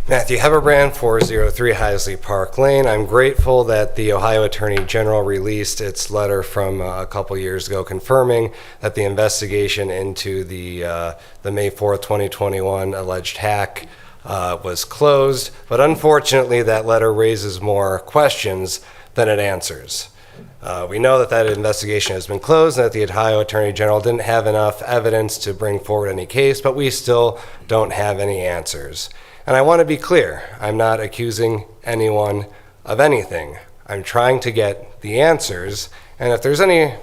Matthew Heberbrand, 403 Heisley Park Lane. I'm grateful that the Ohio Attorney General released its letter from a couple years ago confirming that the investigation into the May 4th, 2021 alleged hack was closed, but unfortunately that letter raises more questions than it answers. We know that that investigation has been closed and that the Ohio Attorney General didn't have enough evidence to bring forward any case, but we still don't have any answers. And I want to be clear, I'm not accusing anyone of anything. I'm trying to get the answers, and if there's any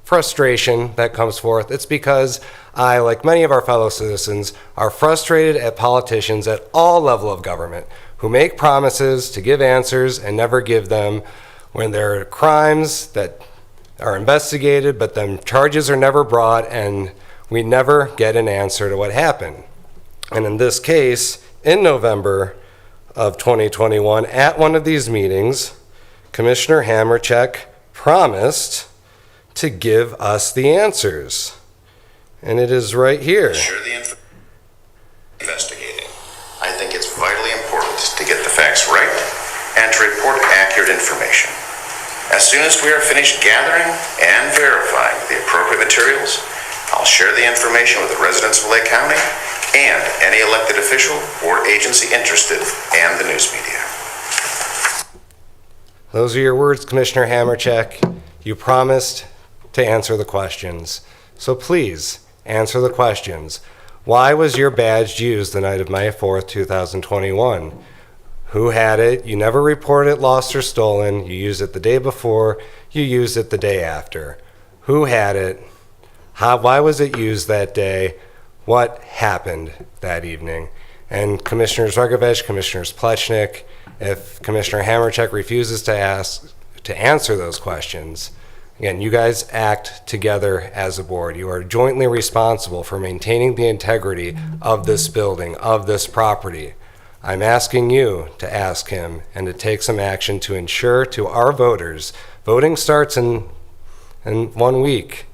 frustration that comes forth, it's because I, like many of our fellow citizens, are frustrated at politicians at all levels of government who make promises to give answers and never give them, when there are crimes that are investigated, but then charges are never brought and we never get an answer to what happened. And in this case, in November of 2021, at one of these meetings, Commissioner Hamercheck promised to give us the answers. And it is right here. Investigating. I think it's vitally important to get the facts right and to report accurate information. As soon as we are finished gathering and verifying the appropriate materials, I'll share the information with the residents of Lake County and any elected official or agency interested and the news media. Those are your words, Commissioner Hamercheck. You promised to answer the questions. So please, answer the questions. Why was your badge used the night of May 4th, 2021? Who had it? You never reported it lost or stolen. You used it the day before. You used it the day after. Who had it? Why was it used that day? What happened that evening? And Commissioners Rogovich, Commissioners Plechnik, if Commissioner Hamercheck refuses to answer those questions, again, you guys act together as a board. You are jointly responsible for maintaining the integrity of this building, of this property. I'm asking you to ask him and to take some action to ensure to our voters, voting starts in 1 week.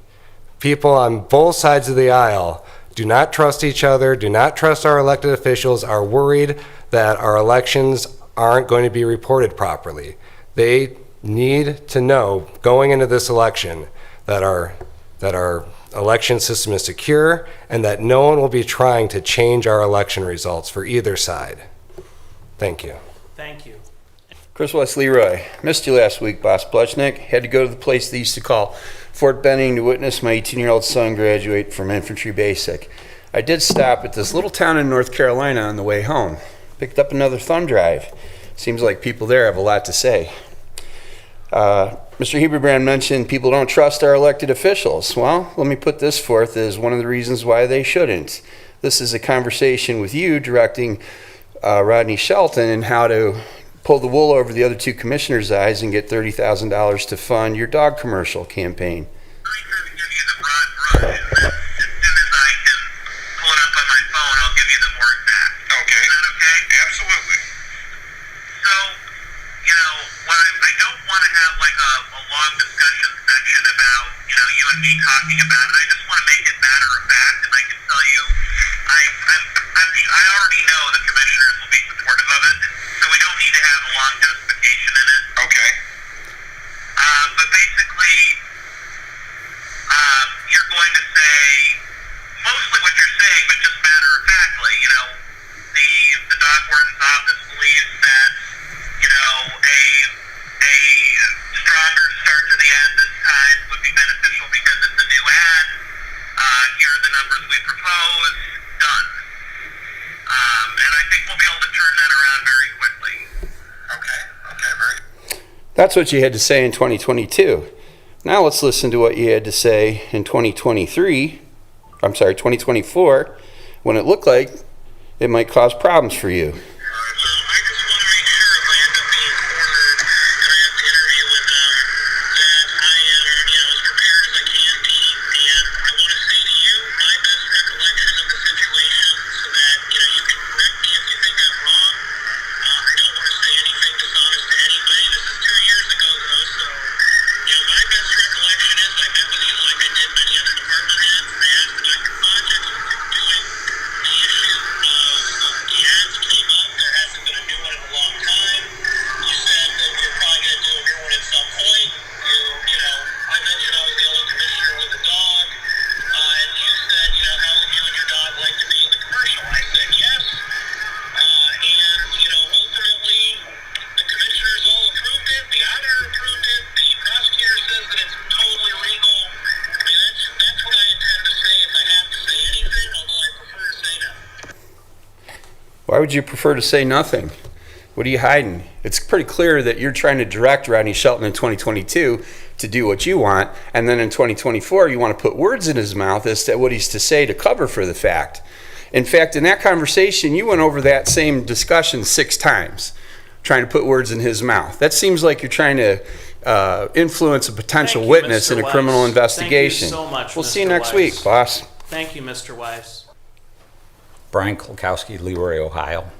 People on both sides of the aisle do not trust each other, do not trust our elected officials, are worried that our elections aren't going to be reported properly. They need to know going into this election that our election system is secure and that no one will be trying to change our election results for either side. Thank you. Thank you. Chris West Leroy, missed you last week, Boss Plechnik. Had to go to the place they used to call Fort Benning to witness my 18-year-old son graduate from infantry basic. I did stop at this little town in North Carolina on the way home. Picked up another thumb drive. Seems like people there have a lot to say. Mr. Heberbrand mentioned people don't trust our elected officials. Well, let me put this forth as one of the reasons why they shouldn't. This is a conversation with you directing Rodney Shelton and how to pull the wool over the other two commissioners' eyes and get $30,000 to fund your dog commercial campaign. Talking about it. I just want to make it matter of fact, and I can tell you, I already know the commissioners will be supportive of it, so we don't need to have a long justification in it. Okay. But basically, you're going to say mostly what you're saying, but just matter of factly. You know, the dog warden's office believes that a stronger start to the ad this time would be beneficial because it's a new ad. Here are the numbers we propose. Done. And I think we'll be able to turn that around very quickly. Okay, very. That's what you had to say in 2022. Now let's listen to what you had to say in 2024, when it looked like it might cause problems for you. Came up. Why would you prefer to say nothing? What are you hiding? It's pretty clear that you're trying to direct Rodney Shelton in 2022 to do what you want, and then in 2024 you want to put words in his mouth as to what he's to say to cover for the fact. In fact, in that conversation, you went over that same discussion 6 times, trying to put words in his mouth. That seems like you're trying to influence a potential Thank you, witness Mr. in a criminal Weiss. investigation. Thank you so much, We'll see you Mr. next Weiss. week, boss. Thank you, Mr. Weiss. Brian Kulkowski, Leroy, Ohio.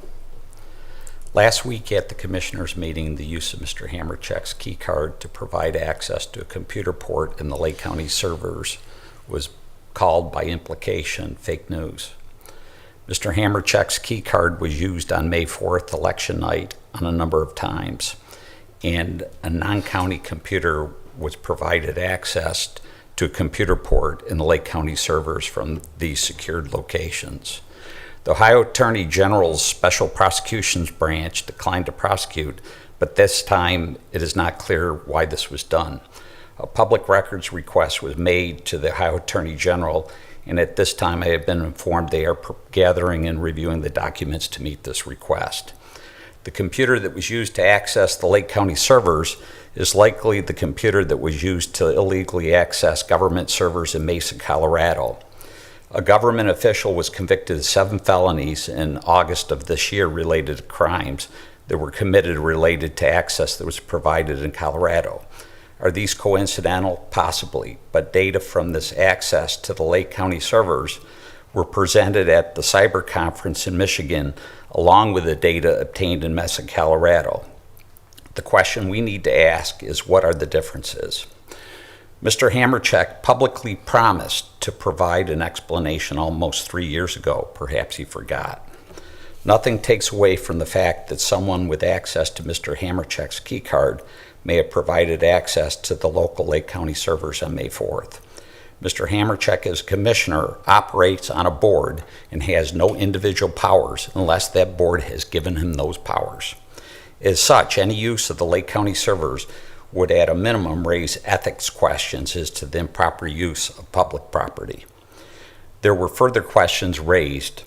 Last week at the commissioners' meeting, the use of Mr. Hammercheck's key card to provide access to a computer port in the Lake County servers was called by implication fake news. Mr. Hammercheck's key card was used on May 4th, election night, on a number of times, and a non-county computer was provided access to a computer port in the Lake County servers from these secured locations. The Ohio Attorney General's Special Prosecutions Branch declined to prosecute, but this time it is not clear why this was done. A public records request was made to the Ohio Attorney General, and at this time I have been informed they are gathering and reviewing the documents to meet this request. The computer that was used to access the Lake County servers is likely the computer that was used to illegally access government servers in Mesa, Colorado. A government official was convicted of 7 felonies in August of this year related to crimes that were committed related to access that was provided in Colorado. Are these coincidental? Possibly, but data from this access to the Lake County servers were presented at the cyber conference in Michigan, along with the data obtained in Mesa, Colorado. The question we need to ask is, what are the differences? Mr. Hammercheck publicly promised to provide an explanation almost 3 years ago. Perhaps he forgot. Nothing takes away from the fact that someone with access to Mr. Hammercheck's key card may have provided access to the local Lake County servers on May 4th. Mr. Hammercheck, as commissioner, operates on a board and has no individual powers unless that board has given him those powers. As such, any use of the Lake County servers would at a minimum raise ethics questions as to the improper use of public property. There were further questions raised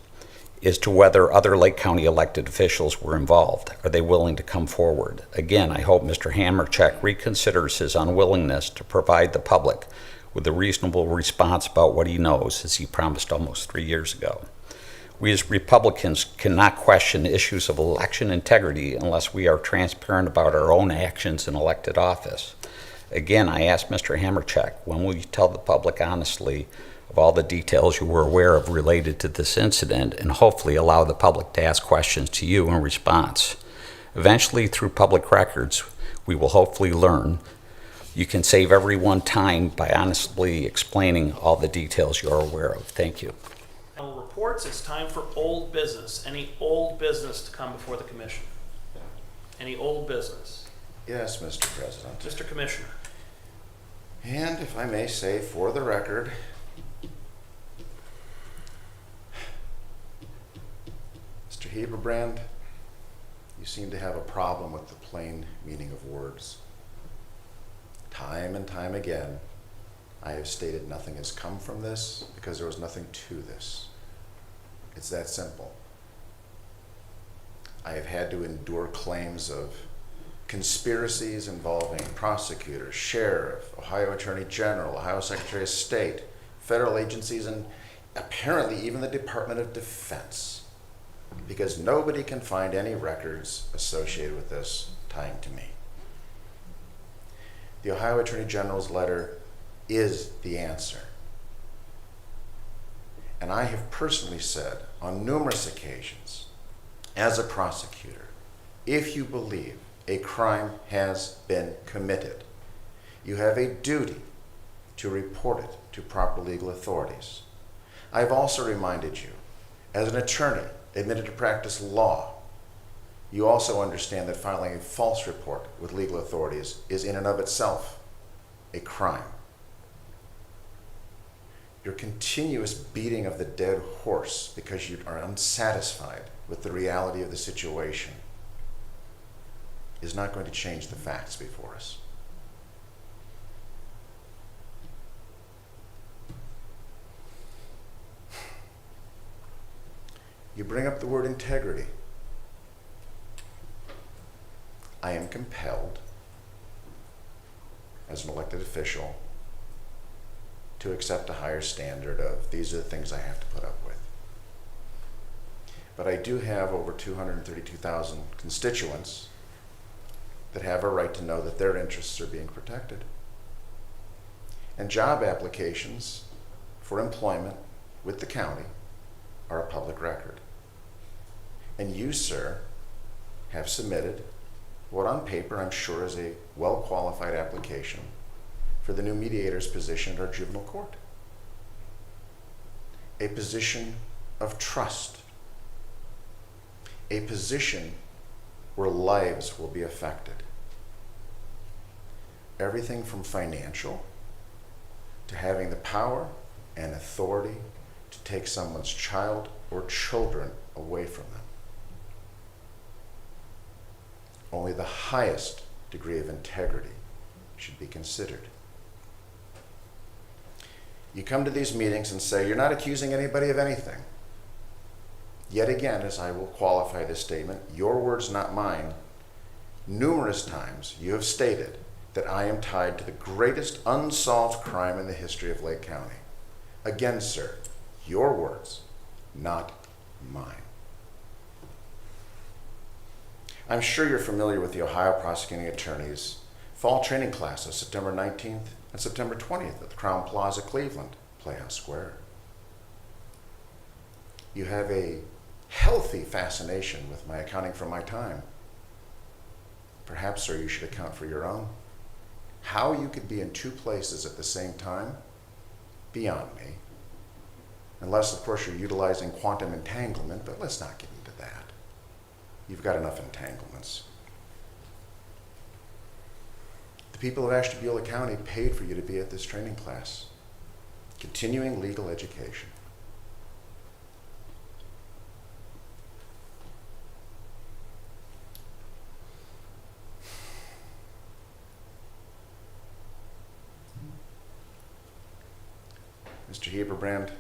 as to whether other Lake County elected officials were involved. Are they willing to come forward? Again, I hope Mr. Hammercheck reconsiders his unwillingness to provide the public with a reasonable response about what he knows, as he promised almost 3 years ago. We as Republicans cannot question issues of election integrity unless we are transparent about our own actions in elected office. Again, I ask Mr. Hammercheck, when will you tell the public honestly of all the details you were aware of related to this incident, and hopefully allow the public to ask questions to you in response? Eventually, through public records, we will hopefully learn. You can save everyone time by honestly explaining all the details you are aware of. Thank you. Reports, it's time for old business. Any old business to come before the commission? Any old business? Yes, Mr. President. Mr. Commissioner. And if I may say for the record, Mr. Heberbrand, you seem to have a problem with the plain meaning of words. Time and time again, I have stated nothing has come from this because there was nothing to this. It's that simple. I have had to endure claims of conspiracies involving prosecutors, sheriff, Ohio Attorney General, Ohio Secretary of State, federal agencies, and apparently even the Department of Defense, because nobody can find any records associated with this tying to me. The Ohio Attorney General's letter is the answer. And I have personally said on numerous occasions, as a prosecutor, if you believe a crime has been committed, you have a duty to report it to proper legal authorities. I've also reminded you, as an attorney admitted to practice law, you also understand that filing a false report with legal authorities is in and of itself a crime. Your continuous beating of the dead horse because you are unsatisfied with the reality of the situation is not going to change the facts before us. You bring up the word integrity. I am compelled, as an elected official, to accept a higher standard of these are the things I have to put up with. But I do have over 232,000 constituents that have a right to know that their interests are being protected. And job applications for employment with the county are a public record. And you, sir, have submitted what on paper I'm sure is a well-qualified application for the new mediator's position at our juvenile court. A position of trust. A position where lives will be affected. Everything from financial to having the power and authority to take someone's child or children away from them. Only the highest degree of integrity should be considered. You come to these meetings and say, you're not accusing anybody of anything. Yet again, as I will qualify this statement, your words, not mine, numerous times you have stated that I am tied to the greatest unsolved crime in the history of Lake County. Again, sir, your words, not mine. I'm sure you're familiar with the Ohio Prosecuting Attorney's fall training classes, September 19th and September 20th at the Crown Plaza, Cleveland, Playhouse Square. You have a healthy fascination with my accounting for my time. Perhaps, sir, you should account for your own. How you could be in two places at the same time, beyond me. Unless, of course, you're utilizing quantum entanglement, but let's not get into that. You've got enough entanglements. The people of Ashtabula County paid for you to be at this training class, continuing legal education. Mr. Heberbrand,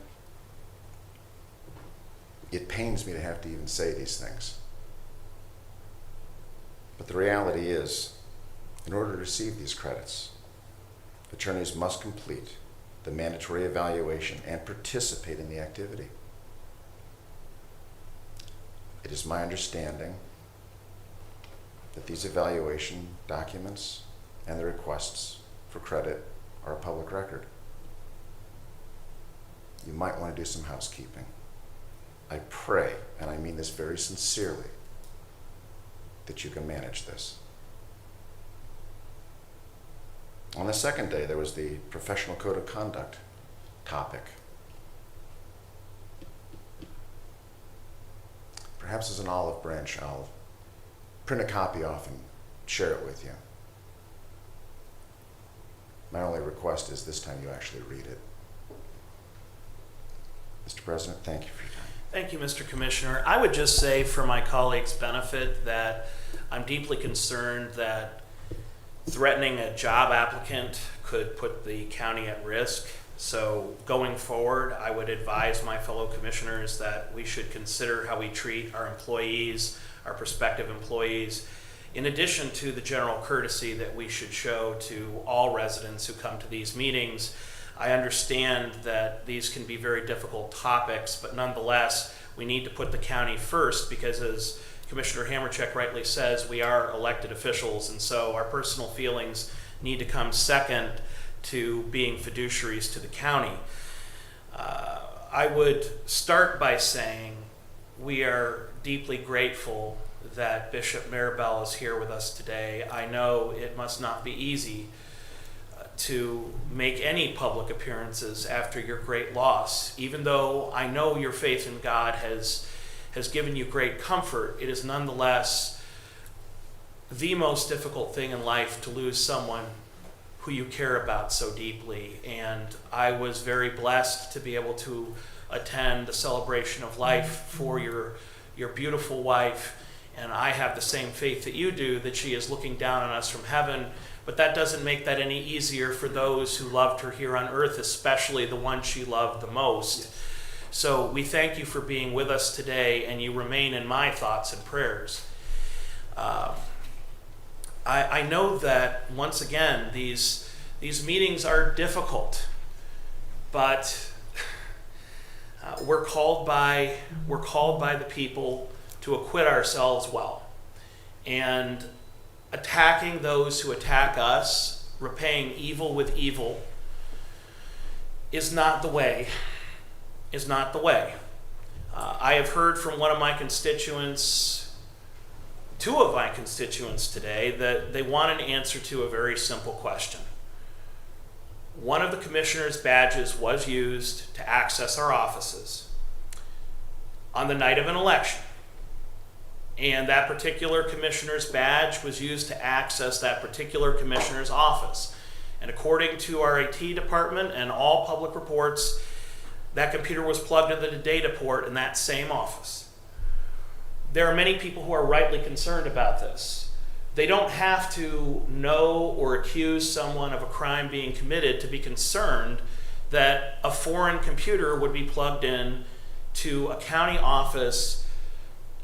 it pains me to have to even say these things. But the reality is, in order to receive these credits, attorneys must complete the mandatory evaluation and participate in the activity. It is my understanding that these evaluation documents and the requests for credit are a public record. You might want to do some housekeeping. I pray, and I mean this very sincerely, that you can manage this. On the second day, there was the professional code of conduct topic. Perhaps as an olive branch, I'll print a copy off and share it with you. My only request is this time you actually read it. Mr. President, thank you for your time. Thank you, Mr. Commissioner. I would just say for my colleagues' benefit that I'm deeply concerned that threatening a job applicant could put the county at risk. So going forward, I would advise my fellow commissioners that we should consider how we treat our employees, our prospective employees, in addition to the general courtesy that we should show to all residents who come to these meetings. I understand that these can be very difficult topics, but nonetheless, we need to put the county first because, as Commissioner Hamercheck rightly says, we are elected officials, and so our personal feelings need to come second to being fiduciaries to the county. I would start by saying we are deeply grateful that Bishop Maribel is here with us today. I know it must not be easy to make any public appearances after your great loss. Even though I know your faith in God has given you great comfort, it is nonetheless the most difficult thing in life to lose someone who you care about so deeply. And I was very blessed to be able to attend the celebration of life for your beautiful wife. And I have the same faith that you do, that she is looking down on us from heaven. But that doesn't make that any easier for those who loved her here on earth, especially the one she loved the most. Yes. So we thank you for being with us today, and you remain in my thoughts and prayers. I know that, once again, these meetings are difficult, but we're called by the people to acquit ourselves well. And attacking those who attack us, repaying evil with evil, is not the way. I have heard from one of my constituents, two of my constituents today, that they want an answer to a very simple question. One of the commissioner's badges was used to access our offices on the night of an election. And that particular commissioner's badge was used to access that particular commissioner's office. And according to our IT department and all public reports, that computer was plugged into the data port in that same office. There are many people who are rightly concerned about this. They don't have to know or accuse someone of a crime being committed to be concerned that a foreign computer would be plugged in to a county office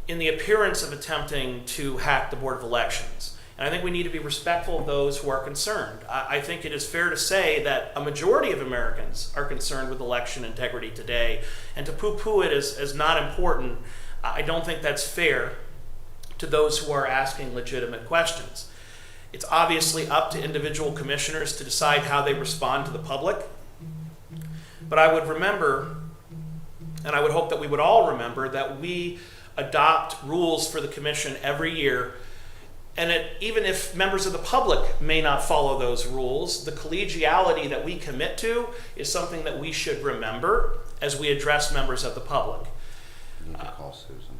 in the appearance of attempting to hack the Board of Elections. And I think we need to be respectful of those who are concerned. I think it is fair to say that a majority of Americans are concerned with election integrity today, and to poo-poo it as not important, I don't think that's fair to those who are asking legitimate questions. It's obviously up to individual commissioners to decide how they respond to the public. But I would remember, and I would hope that we would all remember, that we adopt rules for the commission every year. And even if members of the public may not follow those rules, the collegiality that we commit to is something that we should remember as we address members of the public. You need to call Susan.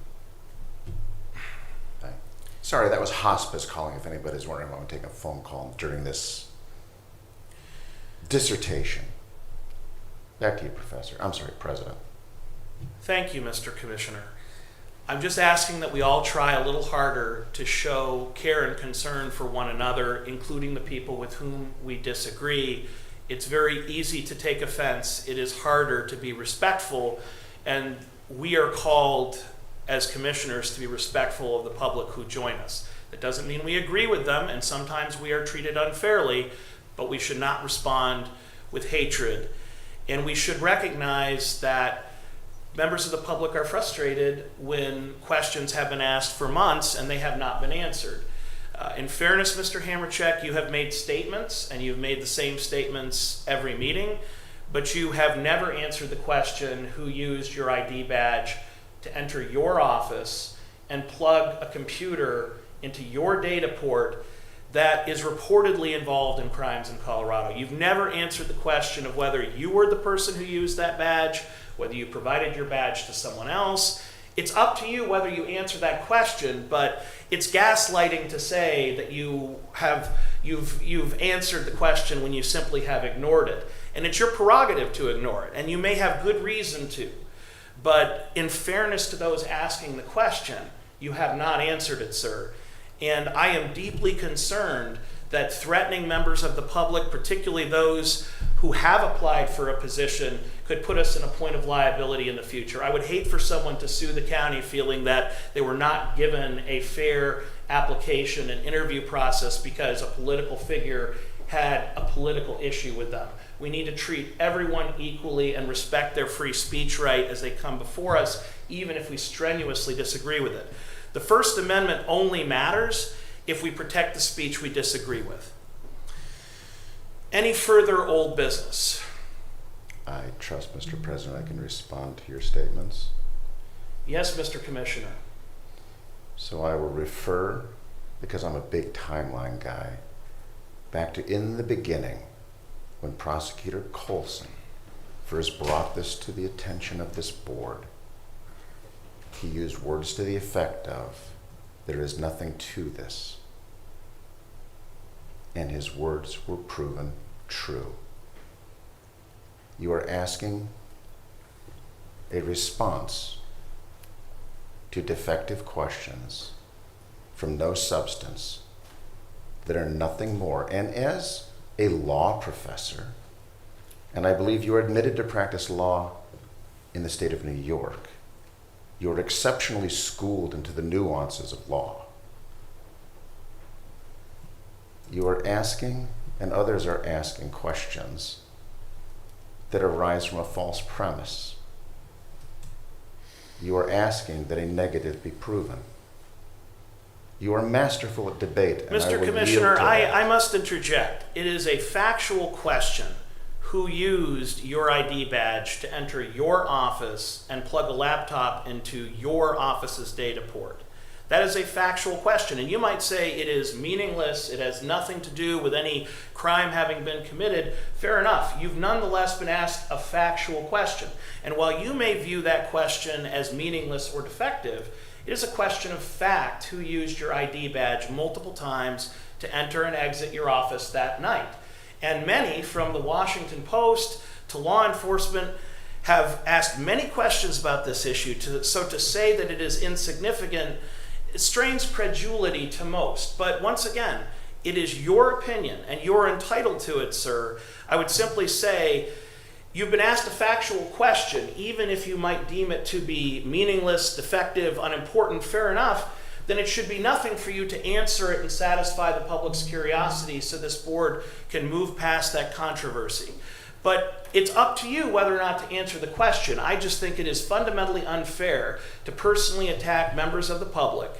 Hi. Sorry, that was hospice calling, if anybody's wondering why I'm taking a phone call during this dissertation. Back to you, Professor. I'm sorry, President. Thank you, Mr. Commissioner. I'm just asking that we all try a little harder to show care and concern for one another, including the people with whom we disagree. It's very easy to take offense. It is harder to be respectful, and we are called as commissioners to be respectful of the public who join us. That doesn't mean we agree with them, and sometimes we are treated unfairly, but we should not respond with hatred. And we should recognize that members of the public are frustrated when questions have been asked for months and they have not been answered. In fairness, Mr. Hamercheck, you have made statements, and you've made the same statements every meeting, but you have never answered the question who used your ID badge to enter your office and plug a computer into your data port that is reportedly involved in crimes in Colorado. You've never answered the question of whether you were the person who used that badge, whether you provided your badge to someone else. It's up to you whether you answer that question, but it's gaslighting to say that you've answered the question when you simply have ignored it. And it's your prerogative to ignore it, and you may have good reason to. But in fairness to those asking the question, you have not answered it, sir. And I am deeply concerned that threatening members of the public, particularly those who have applied for a position, could put us in a point of liability in the future. I would hate for someone to sue the county feeling that they were not given a fair application and interview process because a political figure had a political issue with them. We need to treat everyone equally and respect their free speech right as they come before us, even if we strenuously disagree with it. The First Amendment only matters if we protect the speech we disagree with. Any further old business? I trust, Mr. President, I can respond to your statements. Yes, Mr. Commissioner. So I will refer, because I'm a big timeline guy, back to in the beginning when Prosecutor Colson first brought this to the attention of this board. He used words to the effect of, "There is nothing to this." And his words were proven true. You are asking a response to defective questions from no substance that are nothing more. And as a law professor, and I believe you are admitted to practice law in the state of New York, you're exceptionally schooled into the nuances of law. You are asking, and others are asking, questions that arise from a false premise. You are asking that a negative be proven. You are masterful at debate. And I Mr. will Commissioner, yield to that. I must interject. It is a factual question who used your ID badge to enter your office and plug a laptop into your office's data port. That is a factual question, and you might say it is meaningless, it has nothing to do with any crime having been committed. Fair enough. You've nonetheless been asked a factual question. And while you may view that question as meaningless or defective, it is a question of fact who used your ID badge multiple times to enter and exit your office that night. And many, from the Washington Post to law enforcement, have asked many questions about this issue. So to say that it is insignificant, it strains credulity to most. But once again, it is your opinion, and you're entitled to it, sir. I would simply say, you've been asked a factual question, even if you might deem it to be meaningless, defective, unimportant, fair enough, then it should be nothing for you to answer it and satisfy the public's curiosity so this board can move past that controversy. But it's up to you whether or not to answer the question. I just think it is fundamentally unfair to personally attack members of the public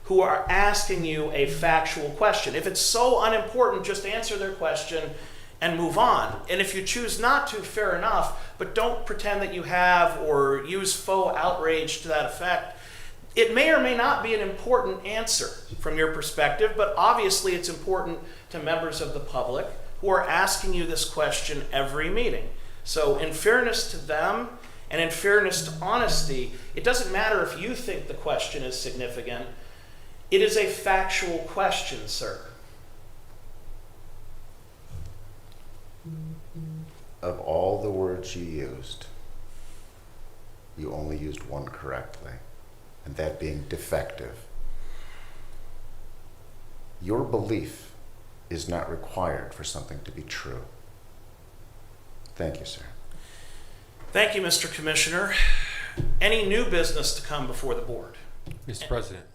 who are asking you a factual question. If it's so unimportant, just answer their question and move on. And if you choose not to, fair enough, but don't pretend that you have or use faux outrage to that effect. It may or may not be an important answer from your perspective, but obviously it's important to members of the public who are asking you this question every meeting. So in fairness to them and in fairness to honesty, it doesn't matter if you think the question is significant. It is a factual question, sir. Of all the words you used, you only used one correctly, and that being defective. Your belief is not required for something to be true. Thank you, sir. Thank you, Mr. Commissioner. Any new business to come before the board? Mr. President,